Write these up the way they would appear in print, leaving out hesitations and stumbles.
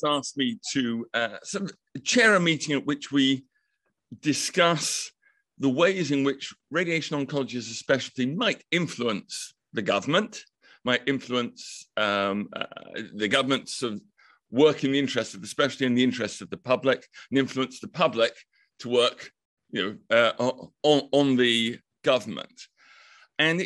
asked me to chair a meeting at which we discuss the ways in which radiation oncology as a specialty might influence the government, might influence the government's sort of work in the interest of the specialty and the interest of the public, and influence the public to work, on the government. And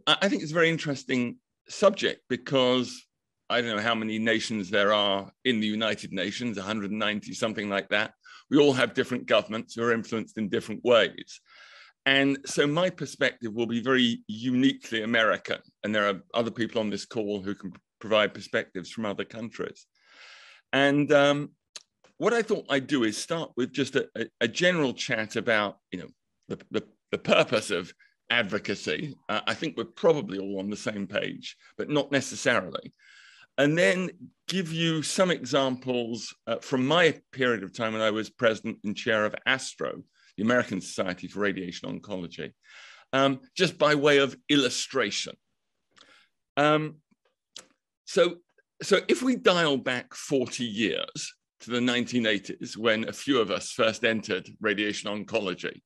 I think it's a very interesting subject because I don't know how many nations there are in the United Nations, 190, something like that. We all have different governments who are influenced in different ways. And so my perspective will be very uniquely American. And there are other people on this call who can provide perspectives from other countries. And what I thought I'd do is start with just a general chat about, the purpose of advocacy. I think we're probably all on the same page, but not necessarily. And then give you some examples from my period of time when I was president and chair of ASTRO, the American Society for Radiation Oncology, just by way of illustration. So if we dial back 40 years to the 1980s, when a few of us first entered radiation oncology,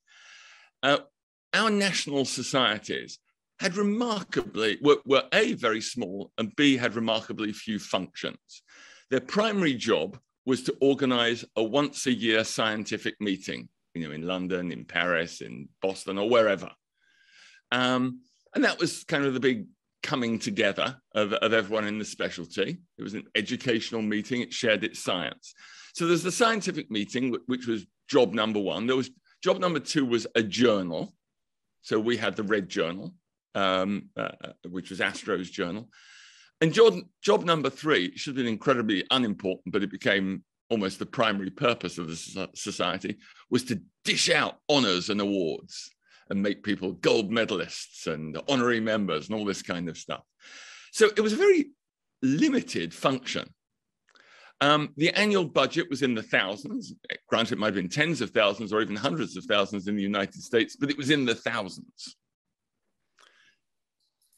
our national societies had remarkably, were A, very small, and B, had remarkably few functions. Their primary job was to organize a once-a-year scientific meeting, in London, in Paris, in Boston, or wherever. And that was kind of the big coming together of everyone in the specialty. It was an educational meeting. It shared its science. So there's the scientific meeting, which was job number one. Job number two was a journal. So we had the Red Journal, which was ASTRO's journal. And job number three should have been incredibly unimportant, but it became almost the primary purpose of the society, was to dish out honors and awards and make people gold medalists and honorary members and all this kind of stuff. So it was a very limited function. The annual budget was in the thousands. Granted, it might have been tens of thousands or even hundreds of thousands in the United States, but it was in the thousands.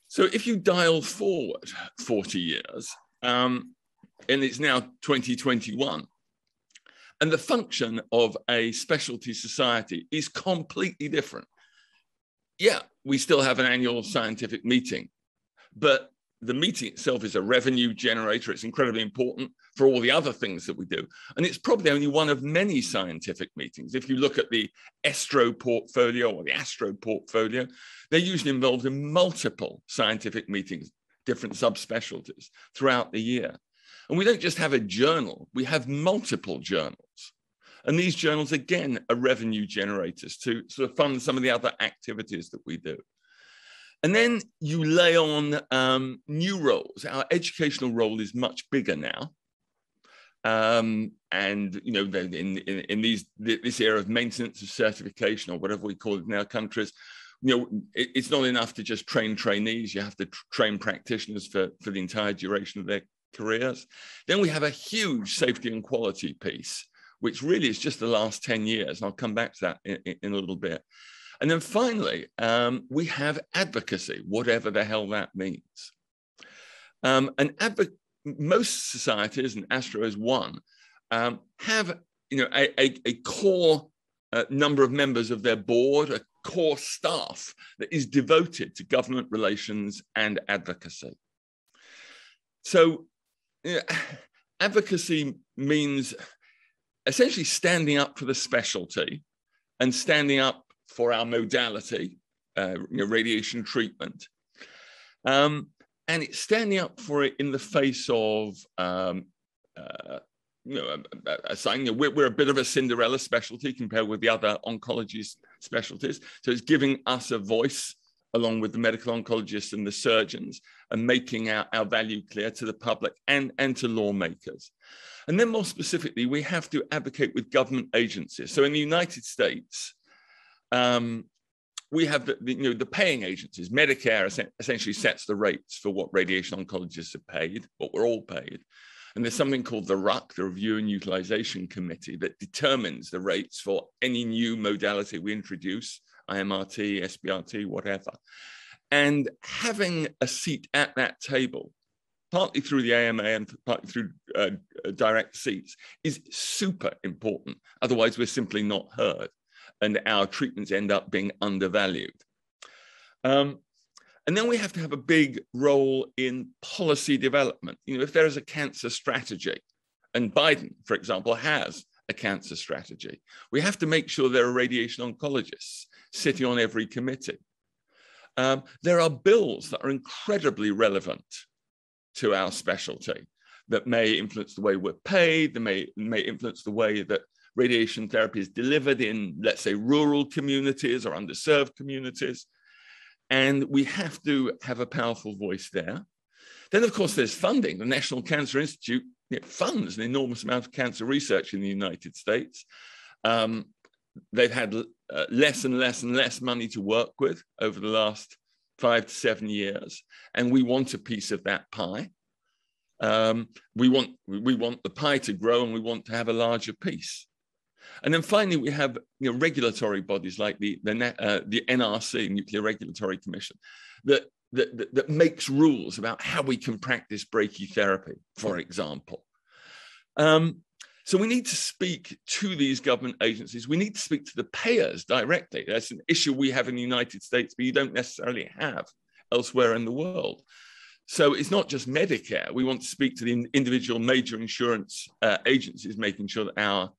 So if you dial forward 40 years, and it's now 2021, and the function of a specialty society is completely different. Yeah, we still have an annual scientific meeting, but the meeting itself is a revenue generator. It's incredibly important for all the other things that we do. And it's probably only one of many scientific meetings. If you look at the ASTRO portfolio or the ASTRO portfolio, they're usually involved in multiple scientific meetings, different subspecialties throughout the year. And we don't just have a journal, we have multiple journals. And these journals, again, are revenue generators to sort of fund some of the other activities that we do. And then you lay on new roles. Our educational role is much bigger now. And in this era of maintenance of certification, or whatever we call it in our countries, it's not enough to just train trainees. You have to train practitioners for the entire duration of their careers. Then we have a huge safety and quality piece, which really is just the last 10 years. And I'll come back to that in a little bit. And then finally, we have advocacy, whatever the hell that means. Most societies, and ASTRO is one, have a core number of members of their board, a core staff that is devoted to government relations and advocacy. So advocacy means essentially standing up for the specialty and standing up for our modality, radiation treatment. And it's standing up for it in the face of, we're a bit of a Cinderella specialty compared with the other oncology specialties. So it's giving us a voice along with the medical oncologists and the surgeons and making our value clear to the public and to lawmakers. And then more specifically, we have to advocate with government agencies. So in the United States, we have the paying agencies. Medicare essentially sets the rates for what radiation oncologists are paid, what we're all paid. And there's something called the RUC, the Review and Utilization Committee, that determines the rates for any new modality we introduce, IMRT, SBRT, whatever. And having a seat at that table partly through the AMA and partly through direct seats, is super important. Otherwise, we're simply not heard, and our treatments end up being undervalued. And then we have to have a big role in policy development. You know, if there is a cancer strategy, and Biden, for example, has a cancer strategy, we have to make sure there are radiation oncologists sitting on every committee. There are bills that are incredibly relevant to our specialty that may influence the way we're paid, they may influence the way that radiation therapy is delivered in, let's say, rural communities or underserved communities. And we have to have a powerful voice there. Then, of course, there's funding. The National Cancer Institute funds an enormous amount of cancer research in the United States. They've had less and less and less money to work with over the last 5 to 7 years, and we want a piece of that pie. We want the pie to grow, and we want to have a larger piece. And then finally, we have regulatory bodies like the NRC, Nuclear Regulatory Commission, that makes rules about how we can practice brachytherapy, for example. So we need to speak to these government agencies. We need to speak to the payers directly. That's an issue we have in the United States, but you don't necessarily have elsewhere in the world. So it's not just Medicare. We want to speak to the individual major insurance agencies, making sure that our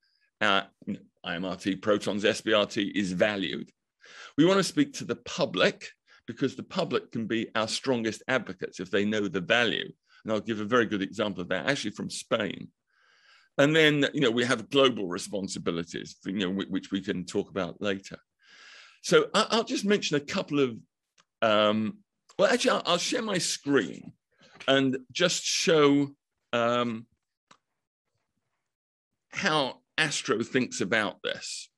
IMRT, protons, SBRT is valued. We want to speak to the public, because the public can be our strongest advocates if they know the value. And I'll give a very good example of that, actually from Spain. And then, we have global responsibilities, which we can talk about later. So I'll just mention a couple of, well, actually, I'll share my screen and just show how ASTRO thinks about this.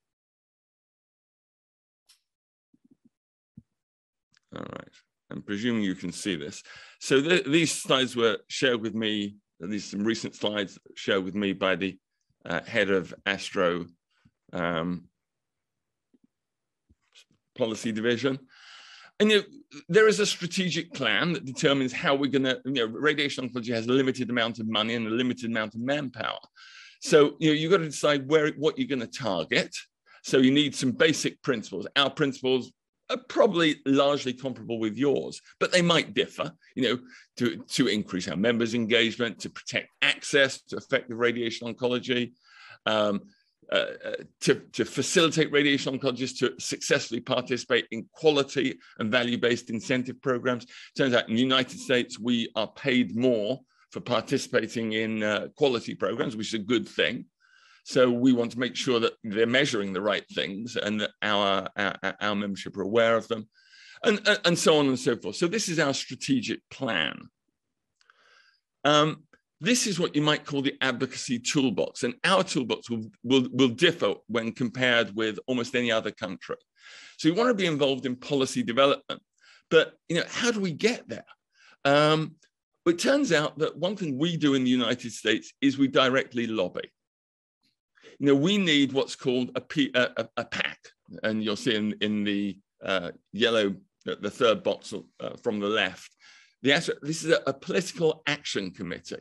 All right, I'm presuming you can see this. So these slides were shared with me, these some recent slides shared with me by the head of ASTRO policy division. And there is a strategic plan that determines how we're going to, radiation oncology has a limited amount of money and a limited amount of manpower. So you've got to decide what you're going to target. So you need some basic principles. Our principles are probably largely comparable with yours, but they might differ, to increase our members' engagement, to protect access to effective radiation oncology, to facilitate radiation oncologists to successfully participate in quality and value-based incentive programs. Turns out in the United States, we are paid more for participating in quality programs, which is a good thing. So we want to make sure that they're measuring the right things and that our membership are aware of them, and so on and so forth. So this is our strategic plan. This is what you might call the advocacy toolbox, and our toolbox will differ when compared with almost any other country. So you want to be involved in policy development, but how do we get there? It turns out that one thing we do in the United States is we directly lobby. We need what's called a PAC, and you'll see in the yellow, the third box from the left. This is a political action committee.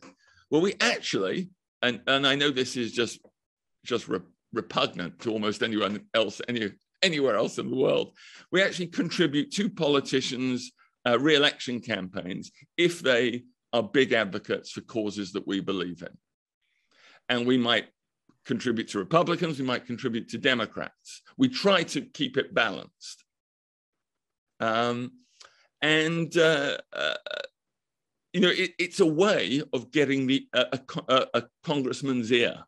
Well, we actually, and I know this is just repugnant to almost anyone else, anywhere else in the world, we actually contribute to politicians' re-election campaigns if they are big advocates for causes that we believe in. And we might contribute to Republicans, we might contribute to Democrats. We try to keep it balanced. It's a way of getting a congressman's ear.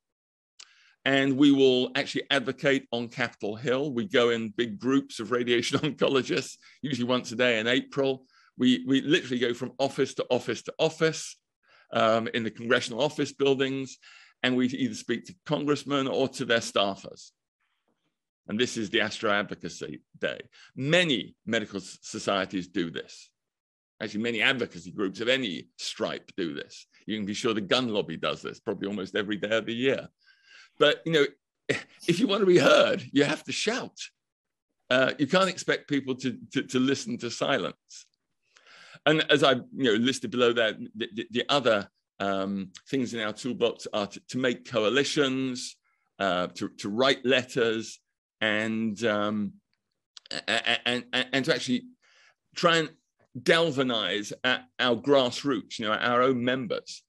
And we will actually advocate on Capitol Hill. We go in big groups of radiation oncologists, usually once a day in April. We literally go from office to office to office in the congressional office buildings, and we either speak to congressmen or to their staffers. And this is the ASTRO Advocacy Day. Many medical societies do this. Actually, many advocacy groups of any stripe do this. You can be sure the gun lobby does this probably almost every day of the year. But, if you want to be heard, you have to shout. You can't expect people to listen to silence. And as I listed below there, the other things in our toolbox are to make coalitions, to write letters, and to actually try and galvanize our grassroots, our own members,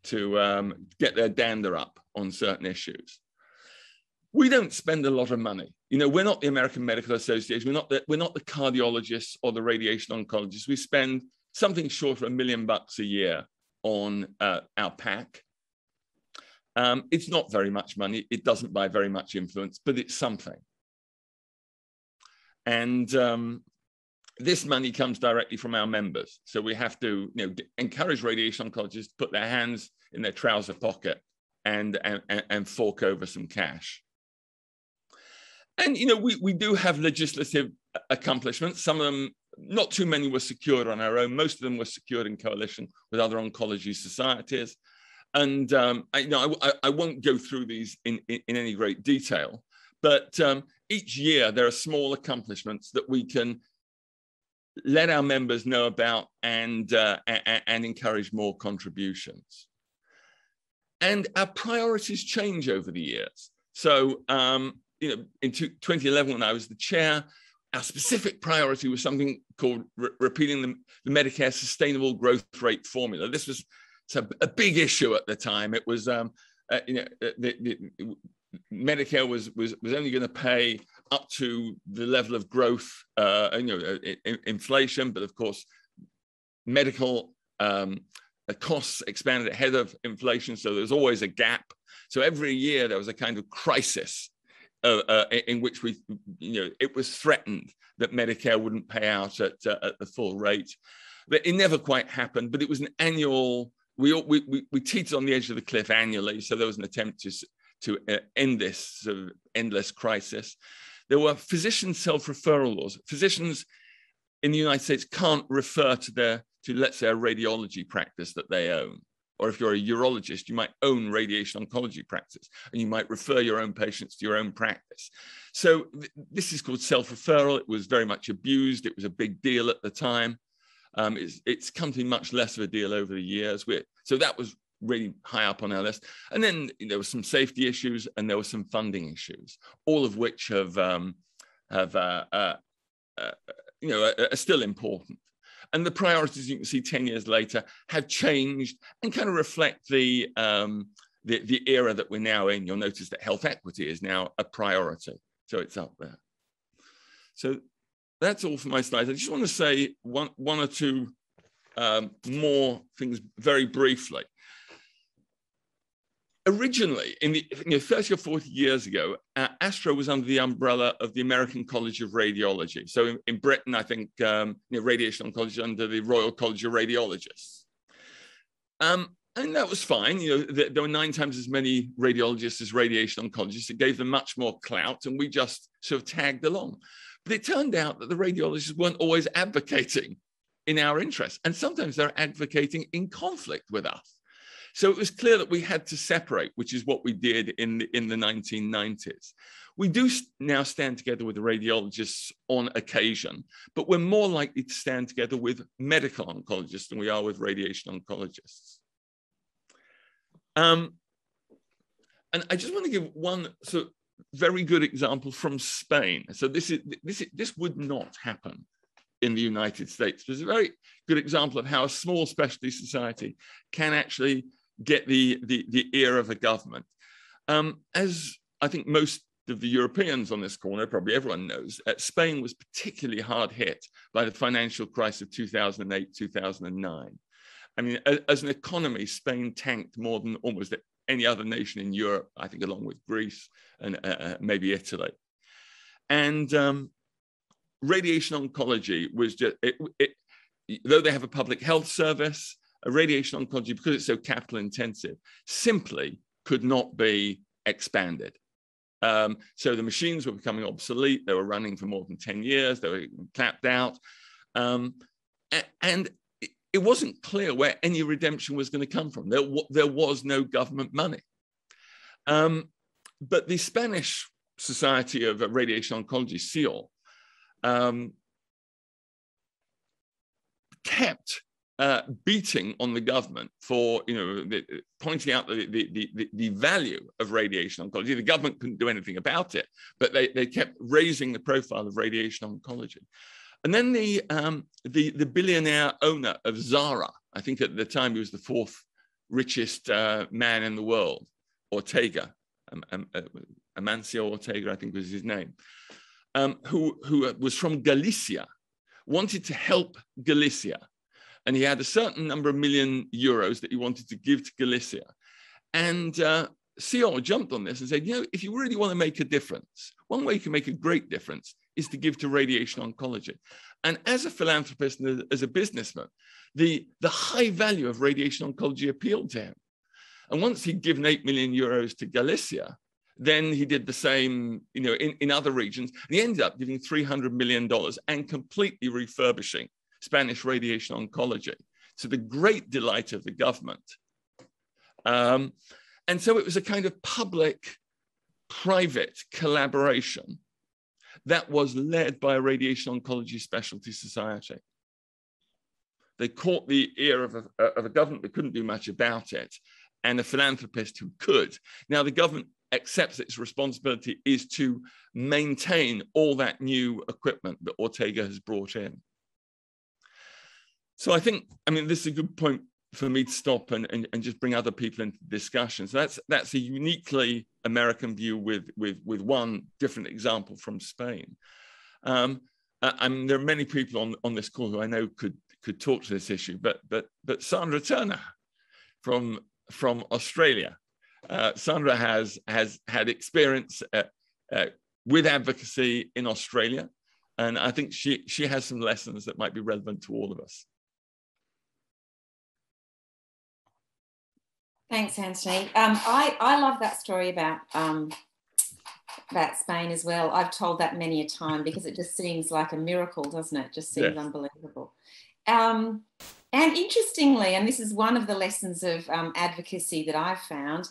to get their dander up on certain issues. We don't spend a lot of money. We're not the American Medical Association. We're not the cardiologists or the radiation oncologists. We spend something short of $1 million a year on our PAC. It's not very much money. It doesn't buy very much influence, but it's something. And this money comes directly from our members. So we have to encourage radiation oncologists to put their hands in their trouser pocket and fork over some cash. And we do have legislative accomplishments. Some of them, not too many, were secured on our own. Most of them were secured in coalition with other oncology societies. And I won't go through these in any great detail, but each year there are small accomplishments that we can let our members know about and encourage more contributions. And our priorities change over the years. So, in 2011, when I was the chair, our specific priority was something called repealing the Medicare Sustainable Growth Rate Formula. This was a big issue at the time. It was, Medicare was only going to pay up to the level of growth, inflation, but of course, medical costs expanded ahead of inflation, so there was always a gap. So every year there was a kind of crisis in which it was threatened that Medicare wouldn't pay out at the full rate. But it never quite happened. But it was an annual. We teetered on the edge of the cliff annually, so there was an attempt to end this sort of endless crisis. There were physician self-referral laws. Physicians in the United States can't refer to let's say a radiology practice that they own. Or if you're a urologist, you might own radiation oncology practice, and you might refer your own patients to your own practice. So this is called self-referral. It was very much abused. It was a big deal at the time. It's come to be much less of a deal over the years. So that was really high up on our list. And then there were some safety issues and there were some funding issues, all of which are still important. And the priorities, you can see 10 years later, have changed and kind of reflect the era that we're now in. You'll notice that health equity is now a priority. So it's up there. So that's all for my slides. I just want to say one or two more things very briefly. Originally, in the 30 or 40 years ago, ASTRO was under the umbrella of the American College of Radiology. So in Britain, I think radiation oncology under the Royal College of Radiologists. And that was fine. There were 9 times as many radiologists as radiation oncologists. It gave them much more clout, and we just sort of tagged along. But it turned out that the radiologists weren't always advocating in our interests, and sometimes they're advocating in conflict with us. So it was clear that we had to separate, which is what we did in the 1990s. We do now stand together with the radiologists on occasion, but we're more likely to stand together with medical oncologists than we are with radiation oncologists. And I just want to give one sort of very good example from Spain. So this would not happen in the United States. There's a very good example of how a small specialty society can actually get the ear of a government. As I think most of the Europeans on this corner, probably everyone knows, Spain was particularly hard hit by the financial crisis of 2008, 2009. I mean, as an economy, Spain tanked more than almost any other nation in Europe, I think, along with Greece and maybe Italy. And radiation oncology was just, though they have a public health service, radiation oncology, because it's so capital intensive, simply could not be expanded. So the machines were becoming obsolete. They were running for more than 10 years. They were clapped out. And it wasn't clear where any redemption was going to come from. There was no government money. But the Spanish Society of Radiation Oncology, SEAL, kept beating on the government for, pointing out the value of radiation oncology. The government couldn't do anything about it, but they kept raising the profile of radiation oncology. And then the billionaire owner of Zara, I think at the time he was the fourth richest man in the world, Ortega, Amancio Ortega, I think was his name, who was from Galicia, wanted to help Galicia. And he had a certain number of million euros that he wanted to give to Galicia. And CO jumped on this and said, if you really want to make a difference, one way you can make a great difference is to give to radiation oncology. And as a philanthropist and as a businessman, the high value of radiation oncology appealed to him. And once he'd given 8 million euros to Galicia, then he did the same, in other regions. And he ended up giving $300 million and completely refurbishing Spanish radiation oncology, to the great delight of the government. And so it was a kind of public-private collaboration that was led by a radiation oncology specialty society. They caught the ear of a government that couldn't do much about it, and a philanthropist who could. Now, the government accepts its responsibility is to maintain all that new equipment that Ortega has brought in. So I think, this is a good point for me to stop and just bring other people into the discussion. So that's a uniquely American view with one different example from Spain. There are many people on this call who I know could talk to this issue, but Sandra Turner from Australia. Sandra has had experience with advocacy in Australia, and I think she has some lessons that might be relevant to all of us. Thanks, Anthony. I love that story about Spain as well. I've told that many a time because it just seems like a miracle, doesn't it? It just seems unbelievable. And interestingly, and this is one of the lessons of advocacy that I've found,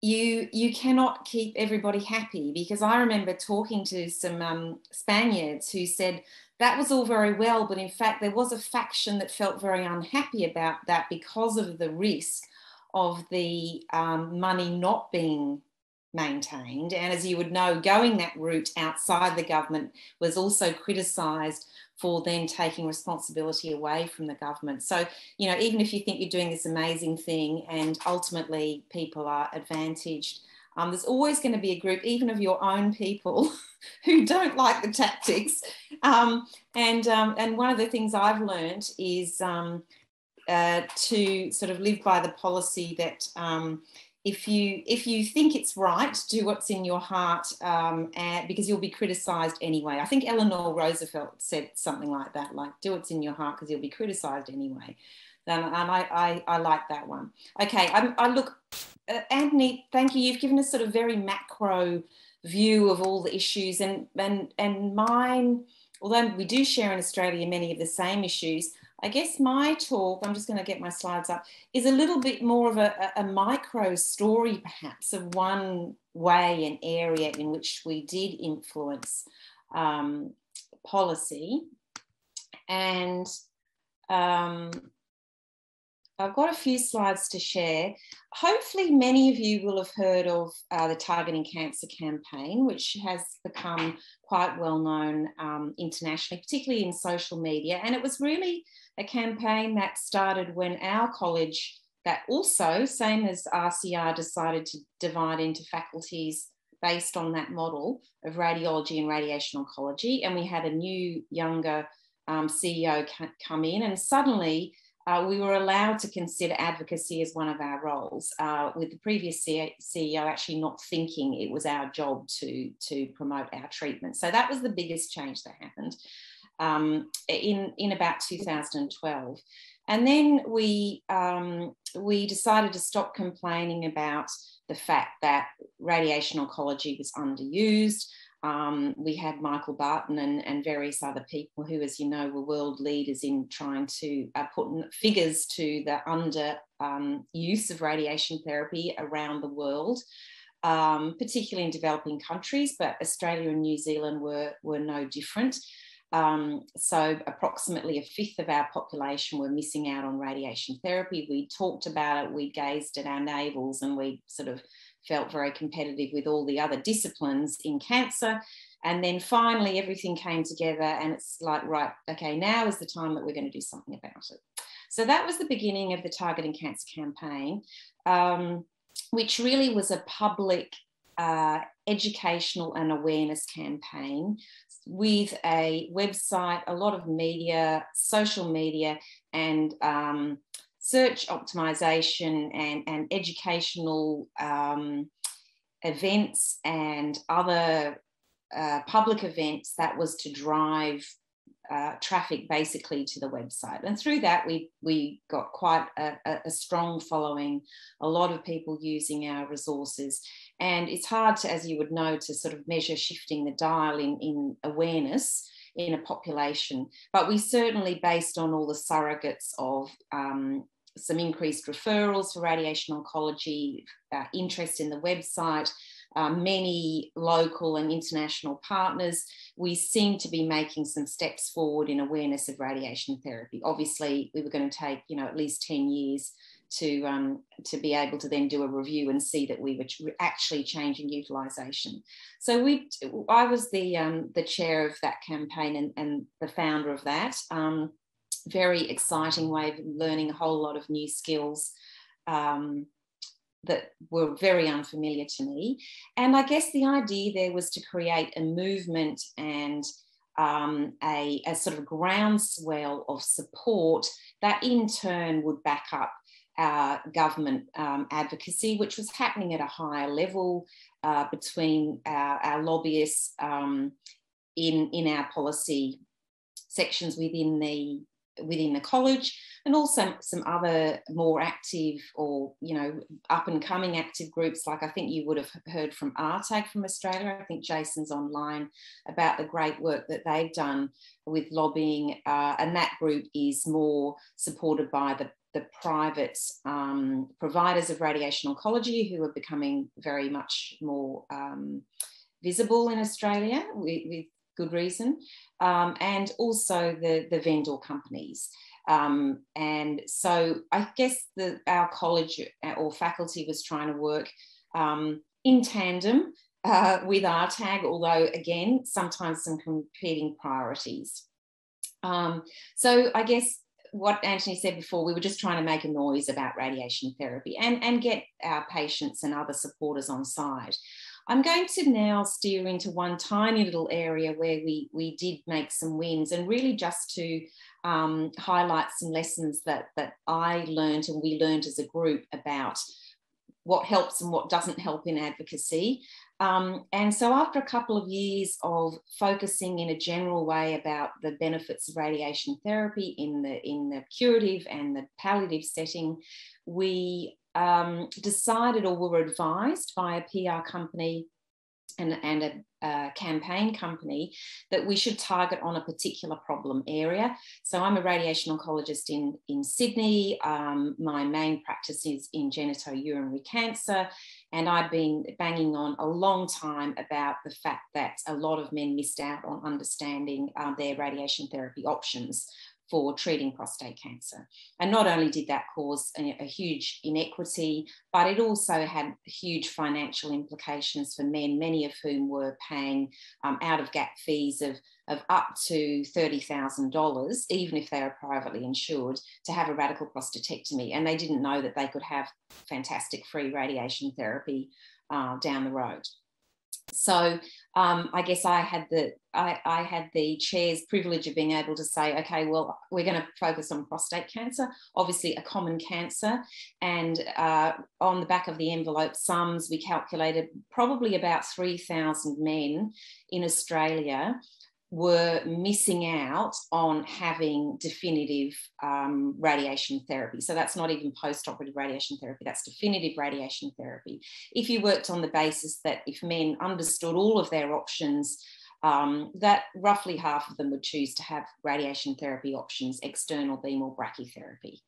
you cannot keep everybody happy, because I remember talking to some Spaniards who said that was all very well, but in fact there was a faction that felt very unhappy about that because of the risk of the money not being maintained. And as you would know, going that route outside the government was also criticised for then taking responsibility away from the government. So, even if you think you're doing this amazing thing and ultimately people are advantaged, there's always going to be a group, even of your own people, who don't like the tactics. And one of the things I've learned is to sort of live by the policy that if you think it's right, do what's in your heart, because you'll be criticised anyway. I think Eleanor Roosevelt said something like that, like do what's in your heart because you'll be criticised anyway. And I like that one. Okay, I look, Anthony, thank you. You've given us sort of very macro view of all the issues, and mine, although we do share in Australia many of the same issues, I guess my talk, I'm just going to get my slides up, is a little bit more of a micro story, perhaps, of one way and area in which we did influence policy. And I've got a few slides to share. Hopefully many of you will have heard of the Targeting Cancer campaign, which has become quite well known internationally, particularly in social media. And it was really a campaign that started when our college, that also, same as RCR, decided to divide into faculties based on that model of radiology and radiation oncology. And we had a new, younger CEO come in, and suddenly we were allowed to consider advocacy as one of our roles, with the previous CEO actually not thinking it was our job to promote our treatment. So that was the biggest change that happened in about 2012. And then we decided to stop complaining about the fact that radiation oncology was underused. We had Michael Barton and various other people who, as you know, were world leaders in trying to put figures to the use of radiation therapy around the world, particularly in developing countries, but Australia and New Zealand were no different. So approximately a fifth of our population were missing out on radiation therapy. We talked about it, we gazed at our navels, and we sort of felt very competitive with all the other disciplines in cancer. And then finally everything came together, and it's like, right, okay, now is the time that we're going to do something about it. So that was the beginning of the Targeting Cancer campaign, which really was a public educational and awareness campaign with a website, a lot of media, social media, and search optimization and educational events and other public events that was to drive traffic basically to the website. And through that, we got quite a strong following, a lot of people using our resources. And it's hard to, as you would know, to sort of measure shifting the dial in awareness in a population. But we certainly, based on all the surrogates of some increased referrals for radiation oncology, interest in the website, many local and international partners, we seem to be making some steps forward in awareness of radiation therapy. Obviously, we were going to take, at least 10 years to be able to then do a review and see that we were actually changing utilisation. So I was the chair of that campaign and the founder of that. Very exciting way of learning a whole lot of new skills that were very unfamiliar to me. And I guess the idea there was to create a movement and a sort of groundswell of support that in turn would back up our government advocacy, which was happening at a higher level between our lobbyists in our policy sections within the college, and also some other more active or up and coming active groups, like I think you would have heard from ARTAG from Australia. I think Jason's online about the great work that they've done with lobbying, and that group is more supported by the private providers of radiation oncology, who are becoming very much more visible in Australia with good reason, and also the vendor companies. And so I guess our college or faculty was trying to work in tandem with RTAG, although again, sometimes some competing priorities. So I guess what Anthony said before, we were just trying to make a noise about radiation therapy and get our patients and other supporters on side. I'm going to now steer into one tiny little area where we did make some wins, and really just to highlight some lessons that I learned and we learned as a group about what helps and what doesn't help in advocacy. And so after a couple of years of focusing in a general way about the benefits of radiation therapy in the curative and the palliative setting, we decided, or were advised by a PR company and a campaign company, that we should target on a particular problem area. So I'm a radiation oncologist in Sydney. My main practice is in genitourinary cancer, and I've been banging on a long time about the fact that a lot of men missed out on understanding their radiation therapy options for treating prostate cancer. And not only did that cause a huge inequity, but it also had huge financial implications for men, many of whom were paying out-of-gap fees of up to $30,000, even if they were privately insured, to have a radical prostatectomy. And they didn't know that they could have fantastic free radiation therapy down the road. So I guess I had the chair's privilege of being able to say, okay, well, we're going to focus on prostate cancer, obviously a common cancer. And on the back of the envelope sums, we calculated probably about 3,000 men in Australia were missing out on having definitive radiation therapy. So that's not even post-operative radiation therapy, that's definitive radiation therapy. If you worked on the basis that if men understood all of their options, that roughly half of them would choose to have radiation therapy options, external beam or brachytherapy.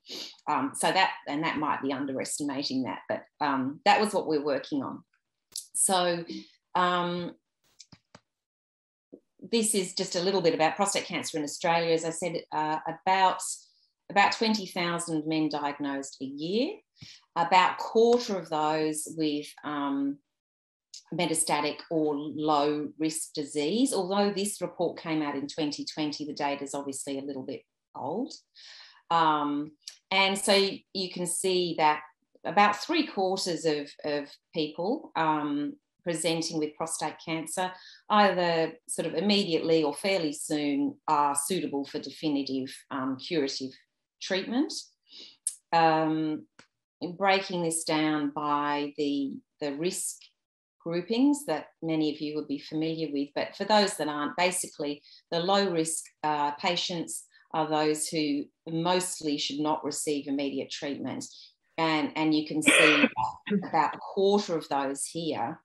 So that might be underestimating that, but that was what we're working on. So this is just a little bit about prostate cancer in Australia. As I said, about 20,000 men diagnosed a year, about a quarter of those with metastatic or low risk disease. Although this report came out in 2020, the data is obviously a little bit old. And so you can see that about 3/4 of people presenting with prostate cancer, either sort of immediately or fairly soon, are suitable for definitive curative treatment. Breaking this down by the risk groupings that many of you would be familiar with, but for those that aren't, basically the low risk patients are those who mostly should not receive immediate treatment. And you can see about a quarter of those here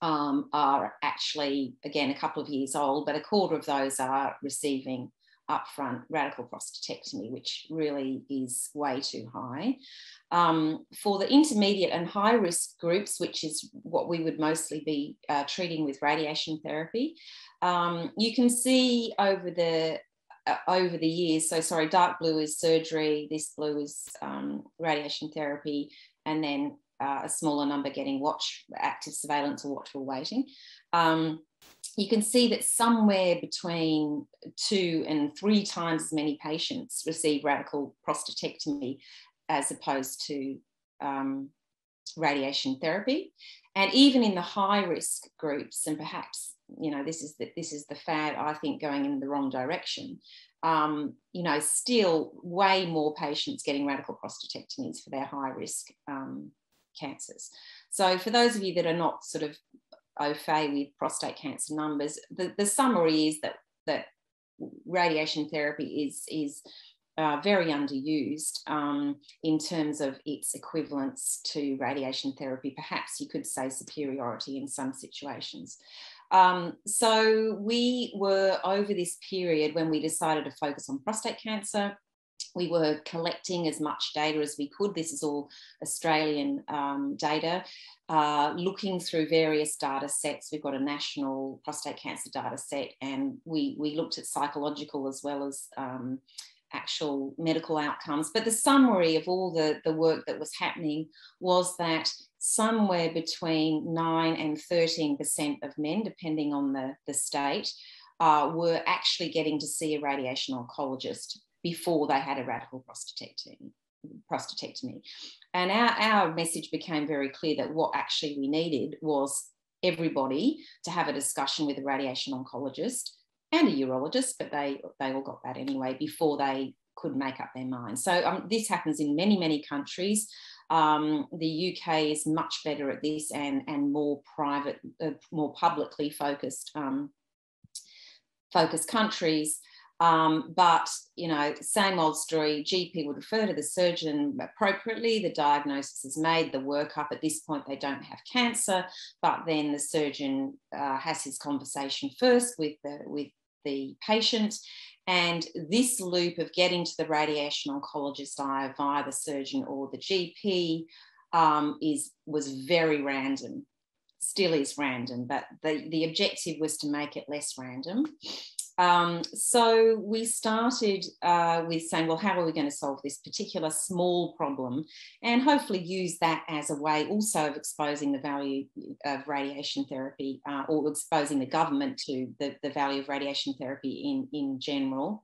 are actually, again, a couple of years old, but a quarter of those are receiving upfront radical prostatectomy, which really is way too high. For the intermediate and high risk groups, which is what we would mostly be treating with radiation therapy, you can see over the years, so sorry, dark blue is surgery, this blue is radiation therapy, and then a smaller number getting active surveillance or watchful waiting. You can see that somewhere between 2 and 3 times as many patients receive radical prostatectomy as opposed to radiation therapy. And even in the high risk groups, and perhaps, you know, this is the fad, I think, going in the wrong direction, you know, still way more patients getting radical prostatectomies for their high risk cancers. So for those of you that are not sort of au fait with prostate cancer numbers, the summary is that radiation therapy is very underused in terms of its equivalence to radiation therapy. Perhaps you could say superiority in some situations. So we were, over this period when we decided to focus on prostate cancer, we were collecting as much data as we could. This is all Australian data, looking through various data sets. We've got a national prostate cancer data set, and we looked at psychological as well as actual medical outcomes. But the summary of all the work that was happening was that somewhere between 9 and 13% of men, depending on the state, were actually getting to see a radiation oncologist before they had a radical prostatectomy. And our message became very clear that what actually we needed was everybody to have a discussion with a radiation oncologist and a urologist, but they all got that anyway before they could make up their mind. So this happens in many, many countries. The UK is much better at this and more private, more publicly focused countries. But, you know, same old story. GP would refer to the surgeon appropriately. The diagnosis is made, the workup. At this point, they don't have cancer, but then the surgeon has his conversation first with the patient. And this loop of getting to the radiation oncologist either via the surgeon or the GP was very random. Still is random, but the objective was to make it less random. So we started with saying, well, how are we going to solve this particular small problem, and hopefully use that as a way also of exposing the value of radiation therapy, or exposing the government to the value of radiation therapy in general.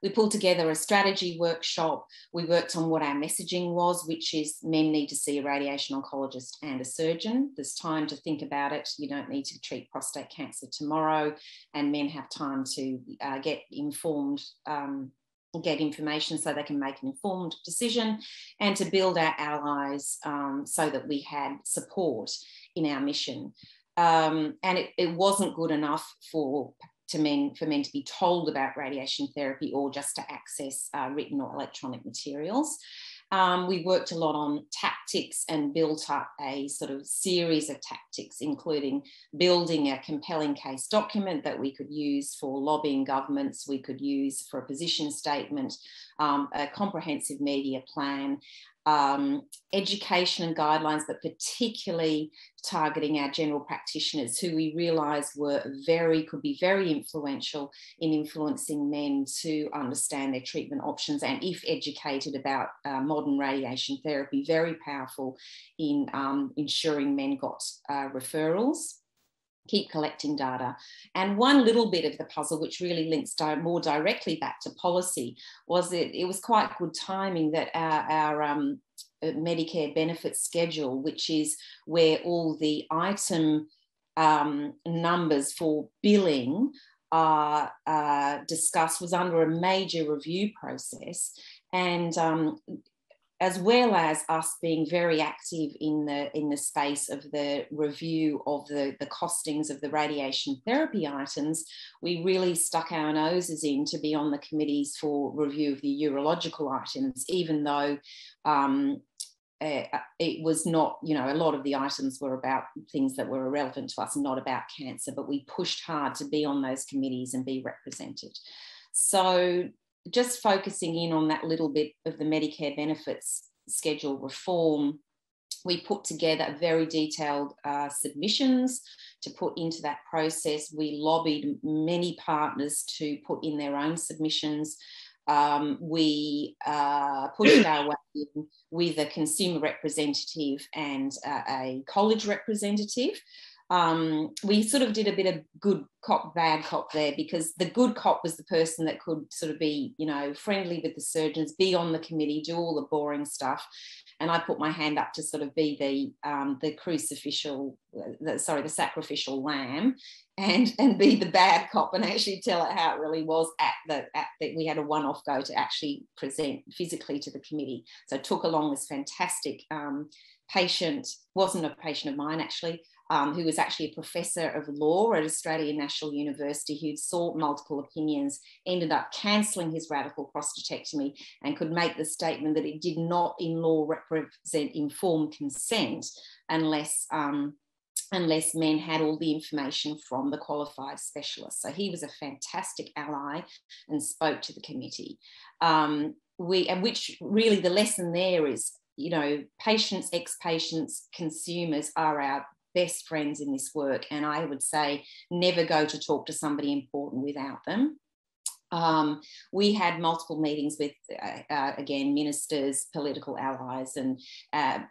We pulled together a strategy workshop. We worked on what our messaging was, which is men need to see a radiation oncologist and a surgeon. There's time to think about it. You don't need to treat prostate cancer tomorrow, and men have time to get informed, get information so they can make an informed decision, and to build our allies so that we had support in our mission. And it wasn't good enough for men to be told about radiation therapy or just to access written or electronic materials. We worked a lot on tactics and built up a sort of series of tactics, including building a compelling case document that we could use for lobbying governments, we could use for a position statement, a comprehensive media plan, education and guidelines, but particularly targeting our general practitioners, who we realised could be very influential in influencing men to understand their treatment options, and if educated about modern radiation therapy, very powerful in ensuring men got referrals. Keep collecting data. And one little bit of the puzzle, which really links more directly back to policy, was that it was quite good timing that our Medicare benefits schedule, which is where all the item numbers for billing are discussed, was under a major review process. And as well as us being very active in the space of the review of the costings of the radiation therapy items, we really stuck our noses in to be on the committees for review of the urological items, even though it was not, a lot of the items were about things that were irrelevant to us and not about cancer, but we pushed hard to be on those committees and be represented. So just focusing in on that little bit of the Medicare benefits schedule reform, we put together very detailed submissions to put into that process. We lobbied many partners to put in their own submissions. We pushed our way in with a consumer representative and a college representative. We sort of did a bit of good cop, bad cop there, because the good cop was the person that could sort of be, friendly with the surgeons, be on the committee, do all the boring stuff. And I put my hand up to sort of be the sacrificial lamb, and be the bad cop and actually tell it how it really was we had a one-off go to actually present physically to the committee. So I took along this fantastic patient, wasn't a patient of mine actually, who was actually a professor of law at Australian National University, who'd sought multiple opinions, ended up cancelling his radical prostatectomy, and could make the statement that it did not in law represent informed consent unless men had all the information from the qualified specialist. So he was a fantastic ally and spoke to the committee. Which really the lesson there is, patients, ex-patients, consumers are our best friends in this work, and I would say never go to talk to somebody important without them. We had multiple meetings with, again, ministers, political allies, and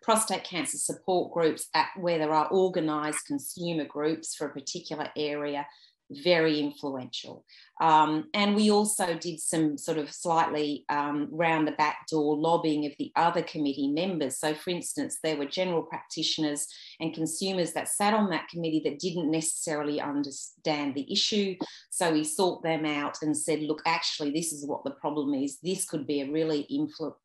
prostate cancer support groups where there are organised consumer groups for a particular area, very influential. And we also did some sort of slightly round the back door lobbying of the other committee members. So for instance, there were general practitioners and consumers that sat on that committee that didn't necessarily understand the issue. So we sought them out and said, look, actually, this is what the problem is. This could be a really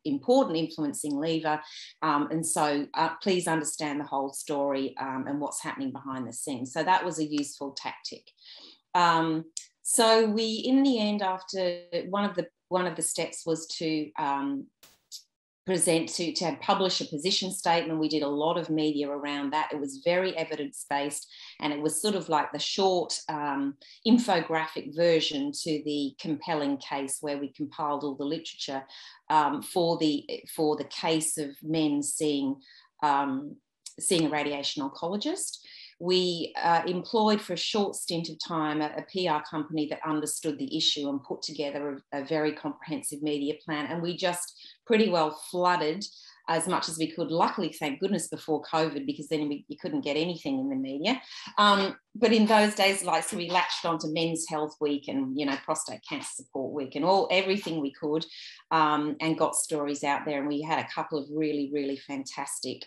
important influencing lever. And so please understand the whole story and what's happening behind the scenes. So that was a useful tactic. So we, in the end, after one of the steps was to present to publish a position statement. We did a lot of media around that. It was very evidence-based, and it was sort of like the short infographic version to the compelling case, where we compiled all the literature for the case of men seeing a radiation oncologist. We employed for a short stint of time a PR company that understood the issue and put together a very comprehensive media plan. And we just pretty well flooded as much as we could. Luckily, thank goodness, before COVID, because then you couldn't get anything in the media. But in those days, so we latched onto Men's Health Week and, Prostate Cancer Support Week and everything we could, and got stories out there. And we had a couple of really, really fantastic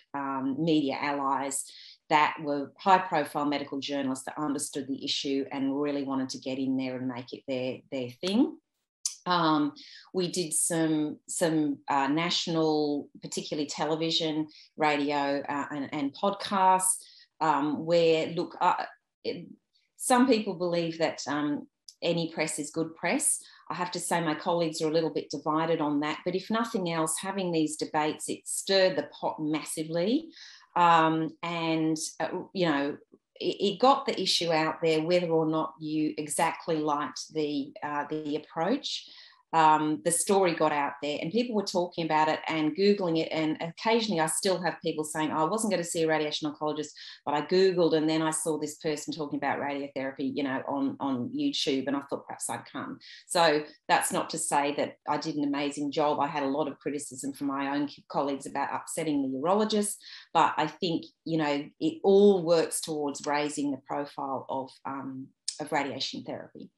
media allies that were high-profile medical journalists that understood the issue and really wanted to get in there and make it their thing. We did some national, particularly television, radio, and podcasts, where, look, some people believe that any press is good press. I have to say my colleagues are a little bit divided on that, but if nothing else, having these debates, it stirred the pot massively. It got the issue out there, whether or not you exactly liked the approach. the story got out there and people were talking about it and Googling it. And occasionally I still have people saying, oh, I wasn't going to see a radiation oncologist, but I Googled and then I saw this person talking about radiotherapy, you know, on YouTube, and I thought perhaps I'd come. So that's not to say that I did an amazing job. I had a lot of criticism from my own colleagues about upsetting the urologists, but I think, you know, it all works towards raising the profile of radiation therapy.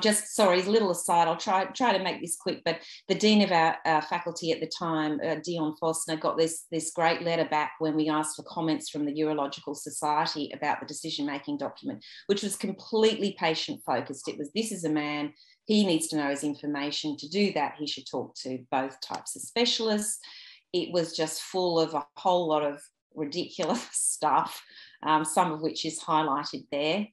Just, sorry, a little aside, I'll try to make this quick, but the dean of our faculty at the time, Dion Fostner, got this great letter back when we asked for comments from the Urological Society about the decision-making document, which was completely patient-focused. It was, this is a man, he needs to know his information. To do that, he should talk to both types of specialists. It was just full of a whole lot of ridiculous stuff, some of which is highlighted there.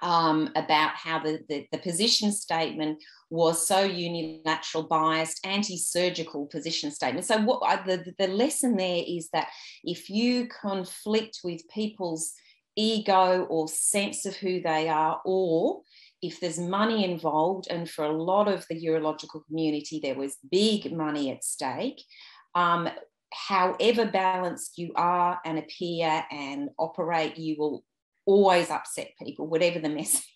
About how the position statement was so unilateral, biased, anti-surgical position statement. So what the lesson there is that if you conflict with people's ego or sense of who they are, or if there's money involved, and for a lot of the urological community, there was big money at stake, however balanced you are and appear and operate, you will always upset people, whatever the message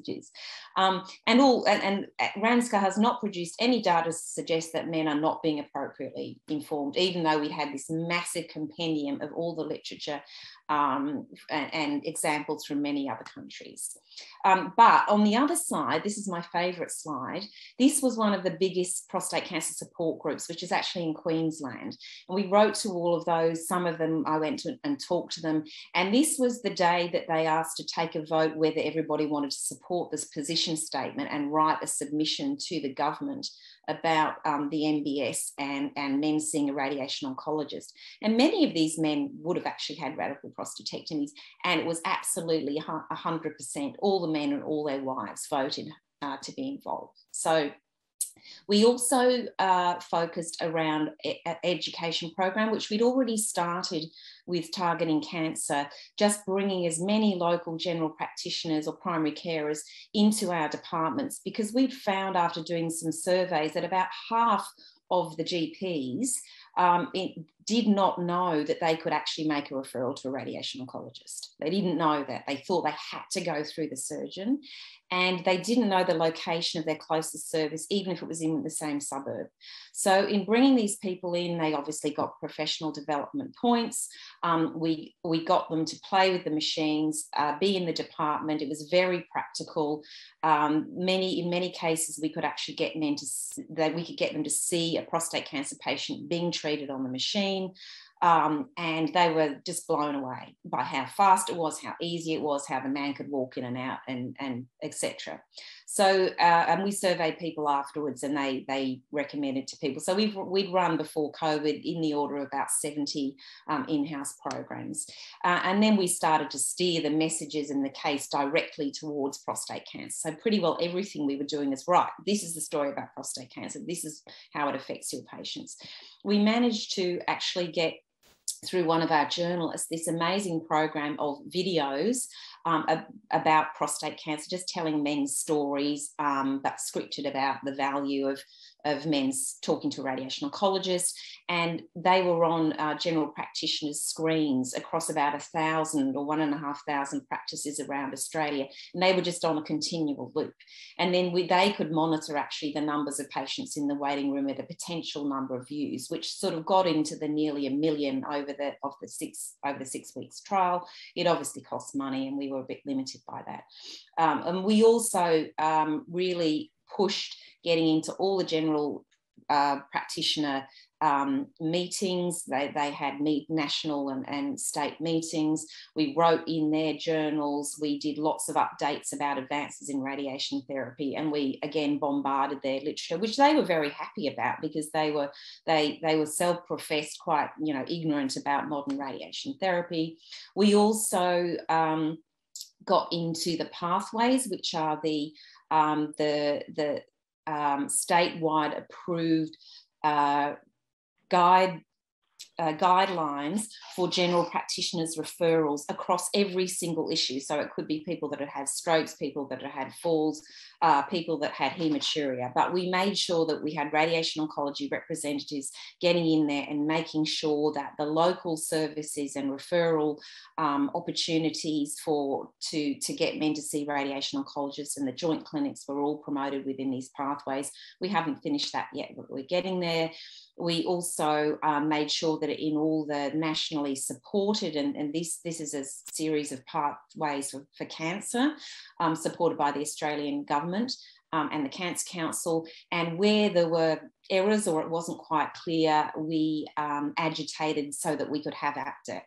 is. And RANZCA has not produced any data to suggest that men are not being appropriately informed, even though we had this massive compendium of all the literature and examples from many other countries. But on the other side, this is my favourite slide, this was one of the biggest prostate cancer support groups, which is actually in Queensland. And we wrote to all of those, some of them I went to and talked to them. And this was the day that they asked to take a vote whether everybody wanted to support this position statement and write a submission to the government about the MBS and men seeing a radiation oncologist. And many of these men would have actually had radical prostatectomies, and it was absolutely 100%, all the men and all their wives voted to be involved. So we also focused around an education program, which we'd already started with targeting cancer, just bringing as many local general practitioners or primary carers into our departments, because we'd found after doing some surveys that about half of the GPs did not know that they could actually make a referral to a radiation oncologist. They didn't know that. They thought they had to go through the surgeon, and they didn't know the location of their closest service, even if it was in the same suburb. So in bringing these people in, they obviously got professional development points. We got them to play with the machines, be in the department. It was very practical. In many cases, we could actually get them to see a prostate cancer patient being treated on the machine. And they were just blown away by how fast it was, how easy it was, how the man could walk in and out, and etc. So, and we surveyed people afterwards, and they recommended to people. So we'd run before COVID in the order of about 70 in-house programs. And then we started to steer the messages and the case directly towards prostate cancer. So pretty well everything we were doing is, right, this is the story about prostate cancer. This is how it affects your patients. We managed to actually get, through one of our journalists, this amazing program of videos about prostate cancer, just telling men's stories, but scripted about the value of men's talking to a radiation oncologist. And they were on general practitioners' screens across about 1,000 or 1,500 practices around Australia. And they were just on a continual loop. And then they could monitor actually the numbers of patients in the waiting room at a potential number of views, which sort of got into the nearly 1 million over the 6 weeks trial. It obviously costs money, and we were a bit limited by that. And we also really pushed getting into all the general practitioner meetings. They had national and state meetings. We wrote in their journals. We did lots of updates about advances in radiation therapy, and we again bombarded their literature, which they were very happy about, because they were self-professed quite ignorant about modern radiation therapy. We also got into the pathways, which are the statewide approved guide guidelines for general practitioners' referrals across every single issue. So it could be people that had had strokes, people that had had falls, people that had hematuria. But we made sure that we had radiation oncology representatives getting in there and making sure that the local services and referral opportunities to get men to see radiation oncologists and the joint clinics were all promoted within these pathways. We haven't finished that yet, but we're getting there. We also made sure that in all the nationally supported, and this is a series of pathways for cancer supported by the Australian government and the Cancer Council, and where there were errors or it wasn't quite clear, we agitated so that we could have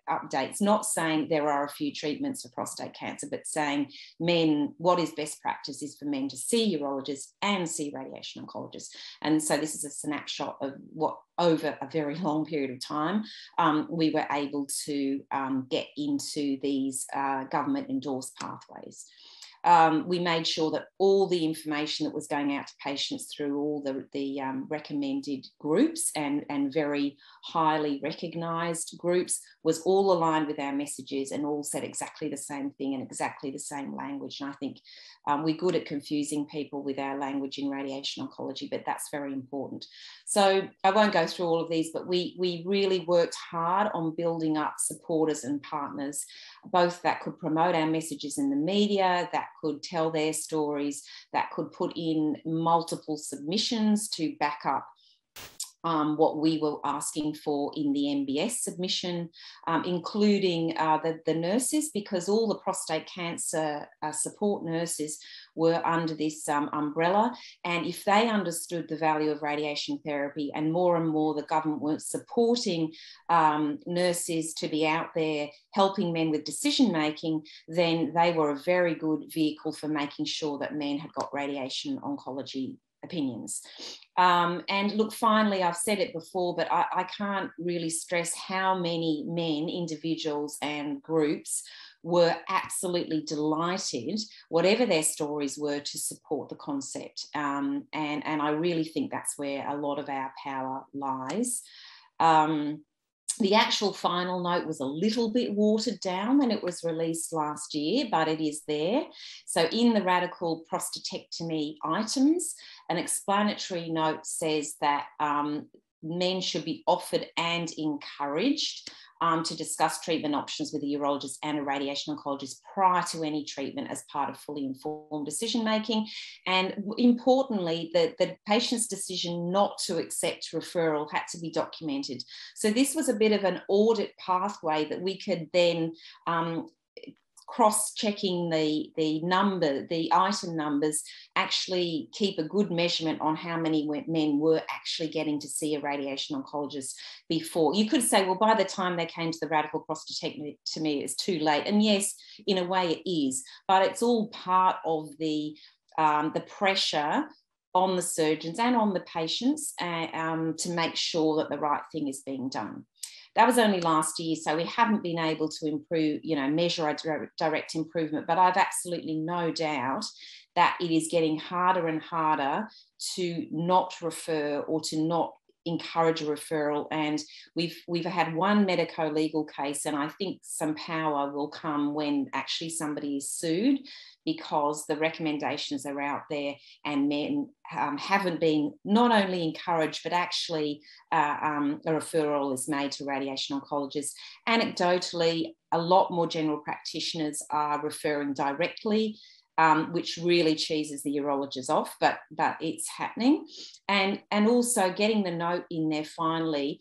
updates, not saying there are a few treatments for prostate cancer, but saying what is best practice is for men to see urologists and see radiation oncologists. And so this is a snapshot of what over a very long period of time we were able to get into these government endorsed pathways. We made sure that all the information that was going out to patients through all the recommended groups and very highly recognised groups was all aligned with our messages and all said exactly the same thing in exactly the same language. And I think we're good at confusing people with our language in radiation oncology, but that's very important. So I won't go through all of these, but we really worked hard on building up supporters and partners, both that could promote our messages in the media, that could tell their stories, that could put in multiple submissions to back up what we were asking for in the MBS submission, including the nurses, because all the prostate cancer support nurses were under this umbrella. And if they understood the value of radiation therapy and more the government weren't supporting nurses to be out there helping men with decision making, then they were a very good vehicle for making sure that men had got radiation oncology opinions. And look, finally, I've said it before, but I can't really stress how many men, individuals and groups were absolutely delighted, whatever their stories were, to support the concept. And I really think that's where a lot of our power lies. The actual final note was a little bit watered down when it was released last year, but it is there. So in the radical prostatectomy items, an explanatory note says that men should be offered and encouraged to discuss treatment options with a urologist and a radiation oncologist prior to any treatment as part of fully informed decision making. And importantly, the patient's decision not to accept referral had to be documented. So this was a bit of an audit pathway that we could then cross-checking the item numbers, actually keep a good measurement on how many men were actually getting to see a radiation oncologist before. You could say, well, by the time they came to the radical prostatectomy, it's too late. And yes, in a way it is, but it's all part of the pressure on the surgeons and on the patients to make sure that the right thing is being done. That was only last year, so we haven't been able to improve, measure a direct improvement, but I've absolutely no doubt that it is getting harder and harder to not refer or to not encourage a referral. And we've had one medico-legal case, and I think some power will come when actually somebody is sued, because the recommendations are out there and men haven't been not only encouraged, but actually a referral is made to radiation oncologists. Anecdotally, a lot more general practitioners are referring directly, which really cheeses the urologists off, but it's happening. And also getting the note in there finally,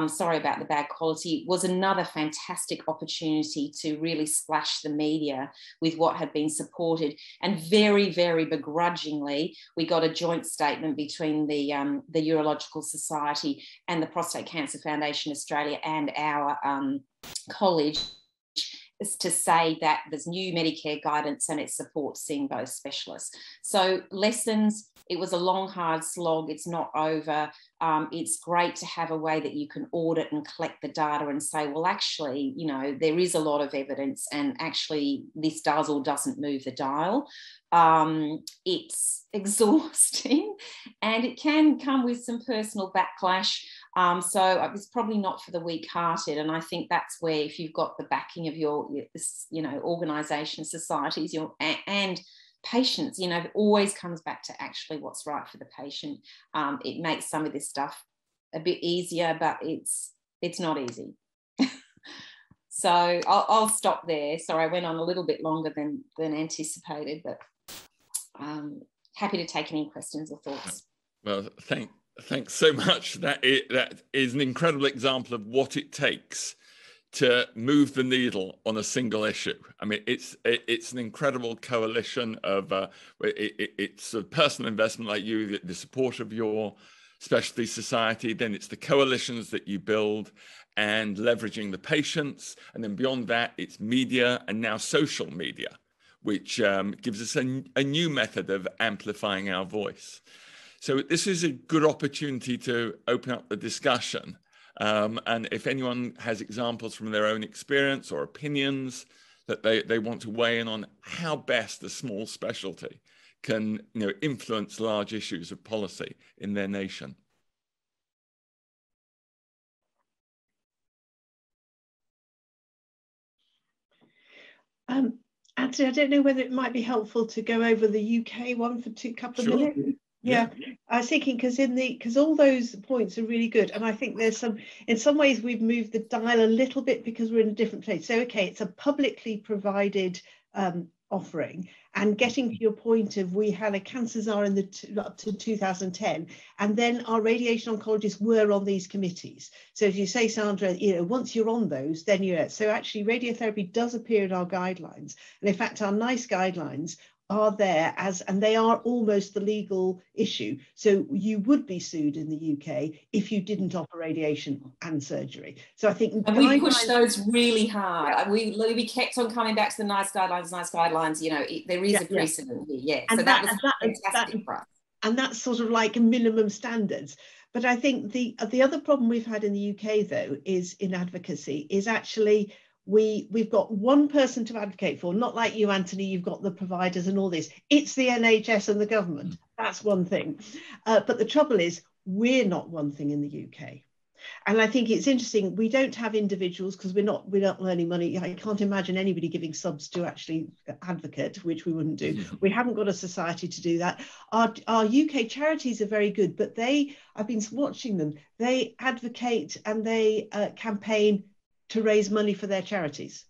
sorry about the bad quality, was another fantastic opportunity to really splash the media with what had been supported. And very, very begrudgingly, we got a joint statement between the Urological Society and the Prostate Cancer Foundation Australia and our college, is to say that there's new Medicare guidance and it supports seeing both specialists. So lessons, it was a long, hard slog. It's not over. It's great to have a way that you can audit and collect the data and say, well, actually, there is a lot of evidence and actually this does or doesn't move the dial. It's exhausting and it can come with some personal backlash. So it's probably not for the weak-hearted, and I think that's where, if you've got the backing of your organisations, societies, and patients, it always comes back to actually what's right for the patient. It makes some of this stuff a bit easier, but it's not easy. So I'll stop there. Sorry, I went on a little bit longer than anticipated, but happy to take any questions or thoughts. Well, thanks so much. That is an incredible example of what it takes to move the needle on a single issue. I mean, it's an incredible coalition of it's a personal investment like you, the support of your specialty society, then it's the coalitions that you build and leveraging the patients, and then beyond that, it's media and now social media, which gives us a new method of amplifying our voice. So this is a good opportunity to open up the discussion. And if anyone has examples from their own experience or opinions that they want to weigh in on how best a small specialty can influence large issues of policy in their nation. Anthony, I don't know whether it might be helpful to go over the UK one for a couple of minutes. Yeah, I was thinking because all those points are really good, and I think there's in some ways we've moved the dial a little bit because we're in a different place. So okay, it's a publicly provided offering, and getting to your point of we had a cancer czar in up to 2010, and then our radiation oncologists were on these committees. So if you say, Sandra, once you're on those, then you're so actually radiotherapy does appear in our guidelines, and in fact our NICE guidelines are there and they are almost the legal issue. So you would be sued in the UK if you didn't offer radiation and surgery. So I think we pushed those really hard. Yeah. We kept on coming back to the NICE guidelines. There is a precedent here. Yeah. And so that was fantastic for us. And that's sort of like minimum standards. But I think the other problem we've had in the UK though is in advocacy is actually we've got one person to advocate for, not like you, Anthony, you've got the providers and all this. It's the NHS and the government. That's one thing. But the trouble is, we're not one thing in the UK. And I think it's interesting, we don't have individuals because we're not earning money. I can't imagine anybody giving subs to actually advocate, which we wouldn't do. We haven't got a society to do that. Our UK charities are very good, but I've been watching them. They advocate and they campaign to raise money for their charities.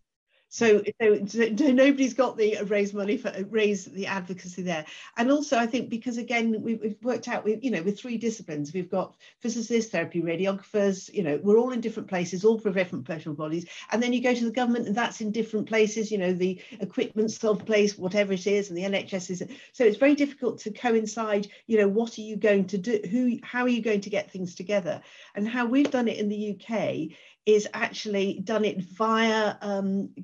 So nobody's got the raise the advocacy there. And also I think because again we've worked out with three disciplines, we've got physicists, therapy radiographers, we're all in different places, all for different professional bodies, and then you go to the government and that's in different places, the equipment's of place, whatever it is, and the NHS is, so it's very difficult to coincide, what are you going to do, how are you going to get things together. And how we've done it in the UK is actually done it via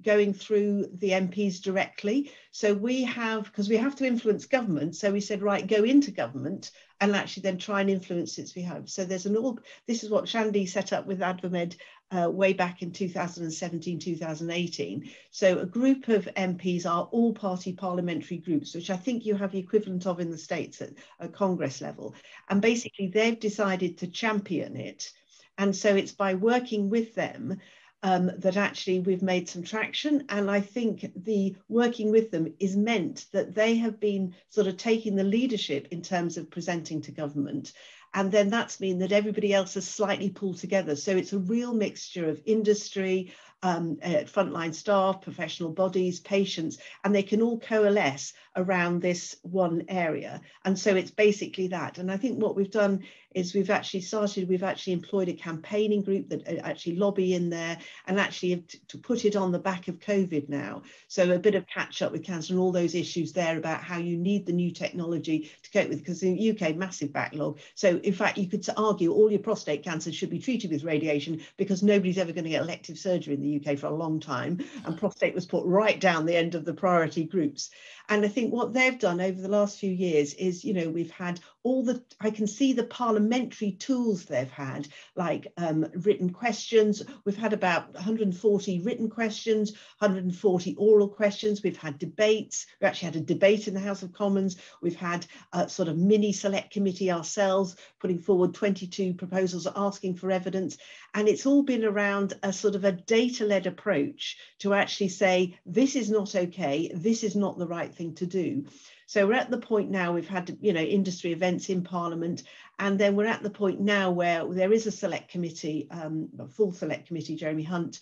going through the MPs directly. So because we have to influence government, so we said, right, go into government and actually then try and influence its behalf. So there's this is what Shandy set up with Advamed way back in 2017, 2018. So a group of MPs are all party parliamentary groups, which I think you have the equivalent of in the States at Congress level. And basically they've decided to champion it. And so it's by working with them that actually we've made some traction. And I think the working with them is meant that they have been sort of taking the leadership in terms of presenting to government. And then that's mean that everybody else is slightly pulled together. So it's a real mixture of industry, frontline staff, professional bodies, patients, and they can all coalesce around this one area. And so it's basically that. And I think what we've done is we've actually employed a campaigning group that actually lobby in there and actually to put it on the back of COVID now. So a bit of catch up with cancer and all those issues there about how you need the new technology to cope with, because in the UK, massive backlog. So in fact, you could argue all your prostate cancer should be treated with radiation because nobody's ever going to get elective surgery in the UK for a long time. And prostate was put right down the end of the priority groups. And I think what they've done over the last few years is, we've had I can see the parliamentary tools they've had, like written questions. We've had about 140 written questions, 140 oral questions. We've had debates. We actually had a debate in the House of Commons. We've had a sort of mini select committee ourselves, putting forward 22 proposals asking for evidence. And it's all been around a sort of a data-led approach to actually say, this is not okay, this is not the right thing to do. So we're at the point now, we've had, you know, industry events in Parliament, and then we're at the point now where there is a select committee, a full select committee, Jeremy Hunt,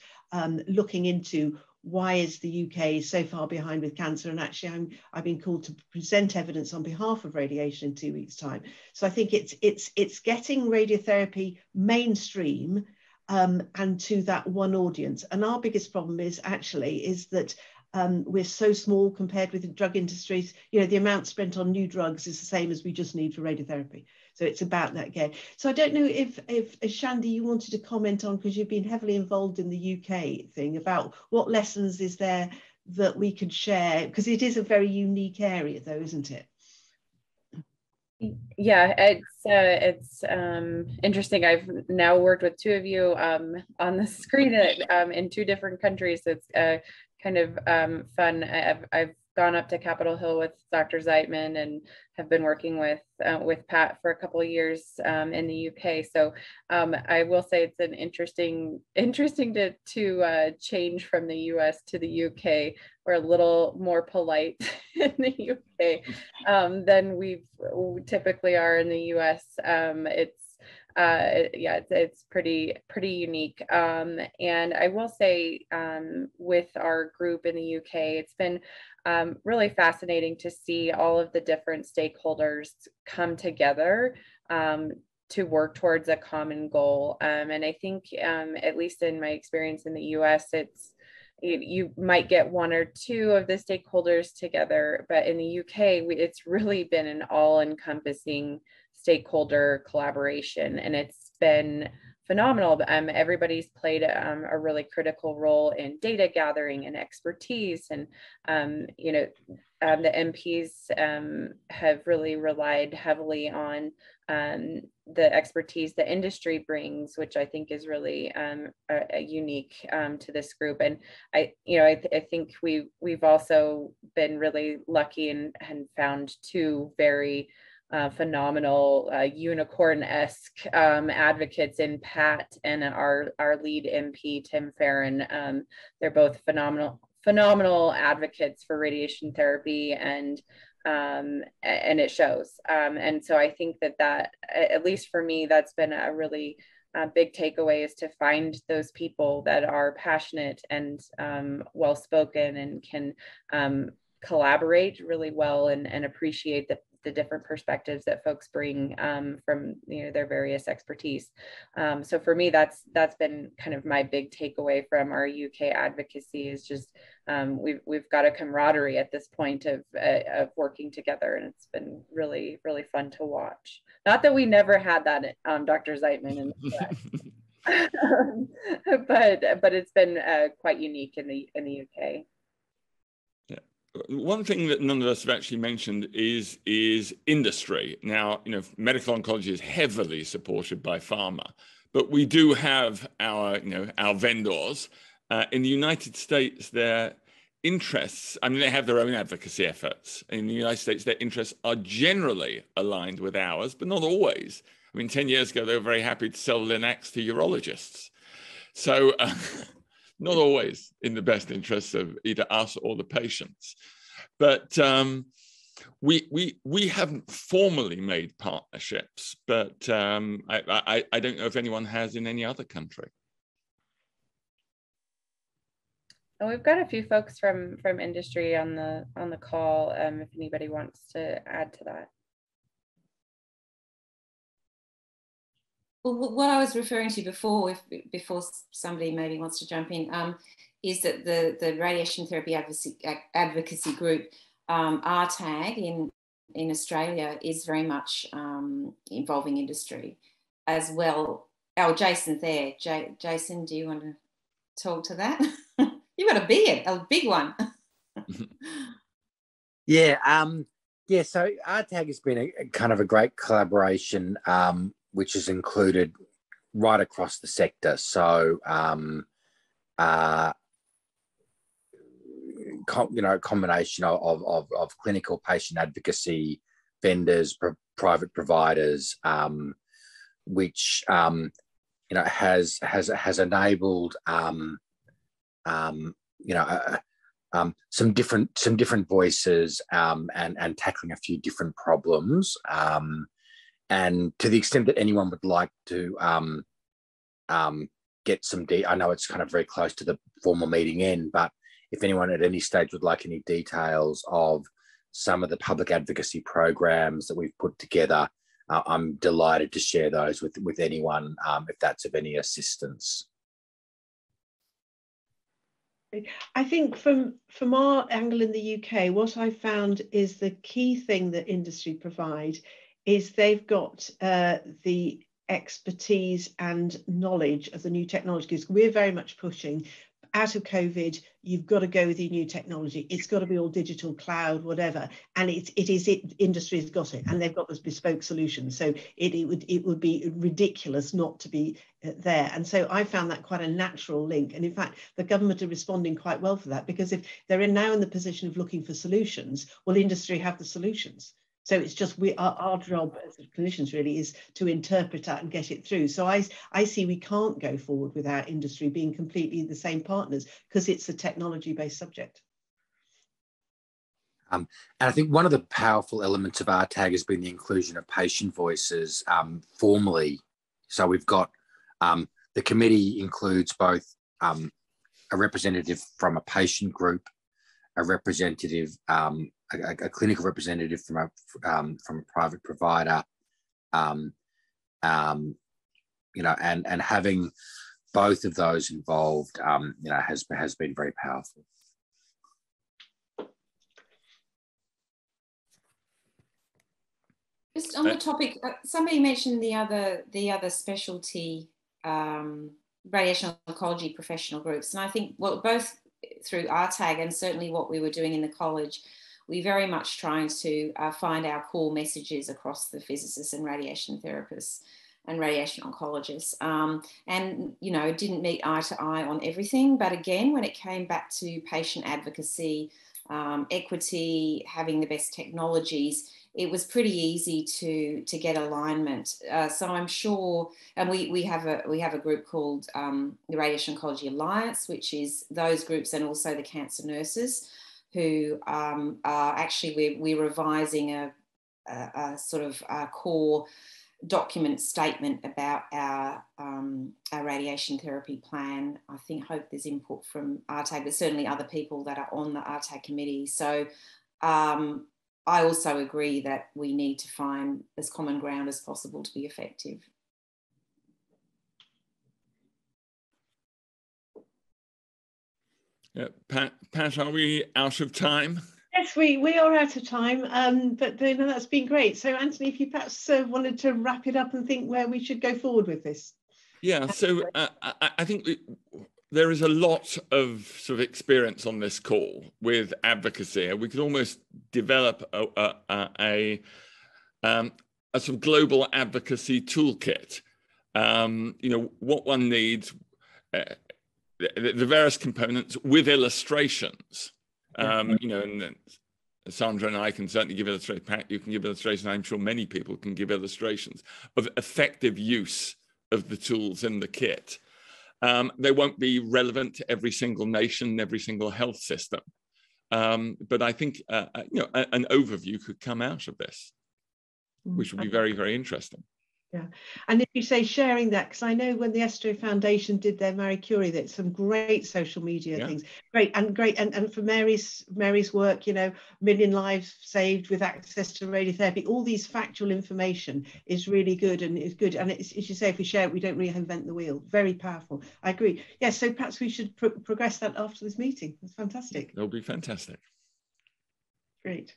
looking into why is the UK so far behind with cancer. And actually I've been called to present evidence on behalf of radiation in 2 weeks' time. So I think it's getting radiotherapy mainstream and to that one audience. And our biggest problem is that we're so small compared with the drug industries. You know, the amount spent on new drugs is the same as we just need for radiotherapy. So it's about that again. So I don't know if Shandy, you wanted to comment on, because you've been heavily involved in the UK thing, about what lessons is there that we could share, because it is a very unique area though, isn't it? Yeah, it's interesting. I've now worked with two of you on the screen in two different countries. So it's kind of fun. I've gone up to Capitol Hill with Dr. Zietman and have been working with Pat for a couple of years in the UK. So I will say it's an interesting to change from the US to the UK. We're a little more polite in the UK than we typically are in the US. It's pretty unique. And I will say with our group in the UK, it's been really fascinating to see all of the different stakeholders come together to work towards a common goal. And I think, at least in my experience in the US, you might get one or two of the stakeholders together, but in the UK, it's really been an all-encompassing stakeholder collaboration, and it's been phenomenal. Everybody's played a really critical role in data gathering and expertise, and the MPs have really relied heavily on the expertise the industry brings, which I think is really unique to this group. And I think we've also been really lucky and found two very phenomenal unicorn-esque advocates in Pat and our lead MP, Tim Farron. They're both phenomenal advocates for radiation therapy, and it shows. And so I think that at least for me, that's been a really big takeaway, is to find those people that are passionate and well-spoken and can collaborate really well and appreciate the different perspectives that folks bring from their various expertise. So for me, that's been kind of my big takeaway from our UK advocacy, is just we've got a camaraderie at this point of working together, and it's been really, really fun to watch. Not that we never had that, Dr. Zietman, in the but it's been quite unique in the UK. One thing that none of us have actually mentioned is industry. Now, medical oncology is heavily supported by pharma, but we do have our vendors. In the United States, their interests, they have their own advocacy efforts. In the United States, their interests are generally aligned with ours, but not always. 10 years ago, they were very happy to sell Linacs to urologists. So not always in the best interests of either us or the patients. But we haven't formally made partnerships, but I don't know if anyone has in any other country. Well, we've got a few folks from industry on the call, if anybody wants to add to that. Well, what I was referring to before somebody maybe wants to jump in, is that the Radiation Therapy Advocacy Group, RTAG in Australia, is very much involving industry as well. Oh, Jason's there. Jason, do you want to talk to that? You've got a big one. Yeah, Yeah, so RTAG has been a kind of a great collaboration, which has included right across the sector. So, a combination of clinical patient advocacy, vendors, private providers, which has enabled some different voices and tackling a few different problems. And to the extent that anyone would like to get some I know it's kind of very close to the formal meeting end, but if anyone at any stage would like any details of some of the public advocacy programs that we've put together, I'm delighted to share those with anyone if that's of any assistance. I think from our angle in the UK, what I found is the key thing that industry provide is they've got the expertise and knowledge of the new technologies. We're very much pushing out of COVID, you've got to go with your new technology. It's got to be all digital, cloud, whatever. And industry has got it, and they've got those bespoke solutions. So it would be ridiculous not to be there. And so I found that quite a natural link. And in fact, the government are responding quite well for that, because if they're now in the position of looking for solutions, well, industry have the solutions. So it's just our job as clinicians really is to interpret that and get it through. So I see we can't go forward without industry being completely the same partners, because it's a technology-based subject. And I think one of the powerful elements of RTAG has been the inclusion of patient voices formally. So we've got the committee includes both a representative from a patient group, a representative, a clinical representative from a private provider, and having both of those involved, has been very powerful. Just on the topic, somebody mentioned the other specialty radiation oncology professional groups, and I think both through RTAG and certainly what we were doing in the college, we very much trying to find our core messages across the physicists and radiation therapists and radiation oncologists, and didn't meet eye to eye on everything, but again, when it came back to patient advocacy, equity, having the best technologies, it was pretty easy to get alignment. So I'm sure, and we have a group called the Radiation Oncology Alliance, which is those groups and also the cancer nurses, who are actually we're revising a sort of core document statement about our radiation therapy plan. I hope there's input from RTAG, but certainly other people that are on the RTAG committee. So I also agree that we need to find as common ground as possible to be effective. Yeah, Pat, are we out of time? Yes, we are out of time, but that's been great. So Anthony, if you perhaps wanted to wrap it up and think where we should go forward with this. Yeah, so I think there is a lot of sort of experience on this call with advocacy. We could almost develop a sort of global advocacy toolkit. What one needs, the various components with illustrations. And Sandra and I can certainly give illustrations. Pat, you can give illustrations. I'm sure many people can give illustrations of effective use of the tools in the kit. They won't be relevant to every single nation, every single health system. But I think an overview could come out of this, which would be very, very interesting. Yeah, and if you say sharing that, because I know when the ASTRO Foundation did their Marie Curie, that's some great social media things, great, and for Mary's work, million lives saved with access to radiotherapy, all these factual information is really good, and it's good, and it's, as you say, if we share it, we don't really invent the wheel. Very powerful. I agree. Yes, so perhaps we should progress that after this meeting. That's fantastic. It'll be fantastic. Great.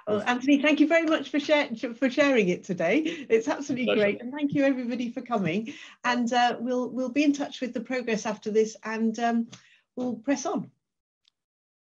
Well, Anthony, thank you very much for sharing it today. It's absolutely great, and thank you everybody for coming. And we'll be in touch with the progress after this, and we'll press on.